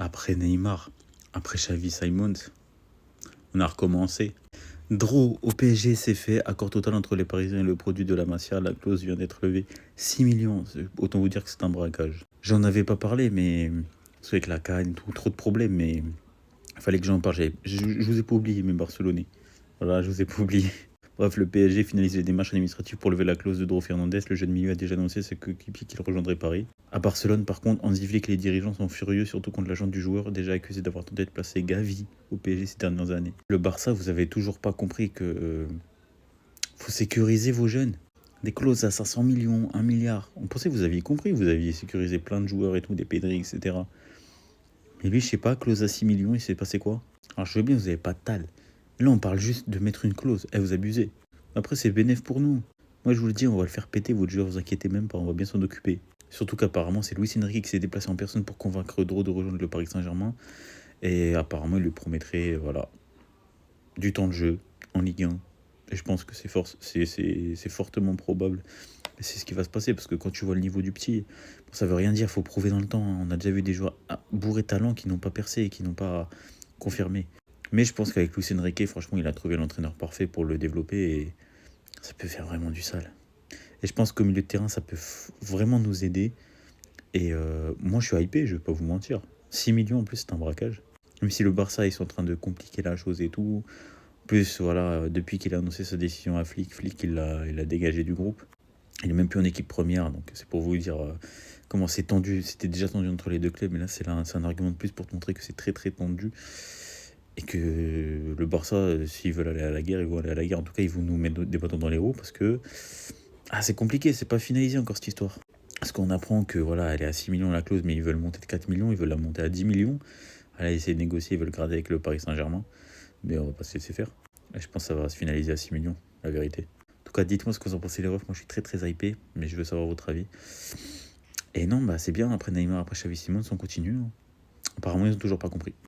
Après Neymar, après Xavi Simons, on a recommencé. Draw au PSG, c'est fait. Accord total entre les Parisiens et le produit de la Masia. La clause vient d'être levée. 6 millions. Autant vous dire que c'est un braquage. J'en avais pas parlé, mais. C'est avec la canne, tout, trop de problèmes, mais. Il fallait que j'en parle. Je vous ai pas oublié, mes Barcelonais. Voilà, je vous ai pas oublié. Bref, le PSG finalise les démarches administratives pour lever la clause de Dro Fernandez. Le jeune milieu a déjà annoncé ses coéquipiers qu'il rejoindrait Paris. À Barcelone, par contre, Hansi Flick et les dirigeants sont furieux, surtout contre l'agent du joueur, déjà accusé d'avoir tenté de placer Gavi au PSG ces dernières années. Le Barça, vous avez toujours pas compris que faut sécuriser vos jeunes. Des clauses à 500 millions, 1 milliard. On pensait que vous aviez compris, vous aviez sécurisé plein de joueurs et tout, des Pedri, etc. Mais lui, je sais pas, clause à 6 millions, il s'est passé quoi? Alors je veux bien, vous avez pas de tal. Là, on parle juste de mettre une clause. Eh, vous abusez. Après, c'est bénéf pour nous. Moi, je vous le dis, on va le faire péter, votre joueur, vous inquiétez même pas, on va bien s'en occuper. Surtout qu'apparemment, c'est Luis Enrique qui s'est déplacé en personne pour convaincre Dro de rejoindre le Paris Saint-Germain. Et apparemment, il lui promettrait voilà, du temps de jeu en Ligue 1. Et je pense que c'est fortement probable. Et c'est ce qui va se passer, parce que quand tu vois le niveau du petit, bon, ça veut rien dire, il faut prouver dans le temps. On a déjà vu des joueurs bourrés de talent qui n'ont pas percé et qui n'ont pas confirmé. Mais je pense qu'avec Luis Enrique, franchement, il a trouvé l'entraîneur parfait pour le développer et ça peut faire vraiment du sale. Et je pense qu'au milieu de terrain, ça peut vraiment nous aider. Et moi, je suis hypé, je vais pas vous mentir. 6 millions en plus, c'est un braquage. Même si le Barça, ils sont en train de compliquer la chose et tout. Plus, voilà, depuis qu'il a annoncé sa décision à Flick, il l'a dégagé du groupe. Il est même plus en équipe première, donc c'est pour vous dire comment c'est tendu. C'était déjà tendu entre les deux clubs, mais là, c'est un argument de plus pour te montrer que c'est très très tendu. Et que le Barça, s'ils veulent aller à la guerre, ils vont aller à la guerre. En tout cas, ils vont nous mettre des bâtons dans les roues parce que c'est compliqué, c'est pas finalisé encore cette histoire. Parce qu'on apprend que voilà, elle est à 6 millions la clause, mais ils veulent monter de 4 millions, ils veulent la monter à 10 millions. Allez, essayer de négocier, ils veulent gratter avec le Paris Saint-Germain. Mais on va pas se laisser faire. Et je pense que ça va se finaliser à 6 millions, la vérité. En tout cas, dites-moi ce que vous en pensez, les refs. Moi, je suis très très hypé, mais je veux savoir votre avis. Et non, c'est bien, après Neymar, après Xavi Simons, on continue. Apparemment, ils ont toujours pas compris.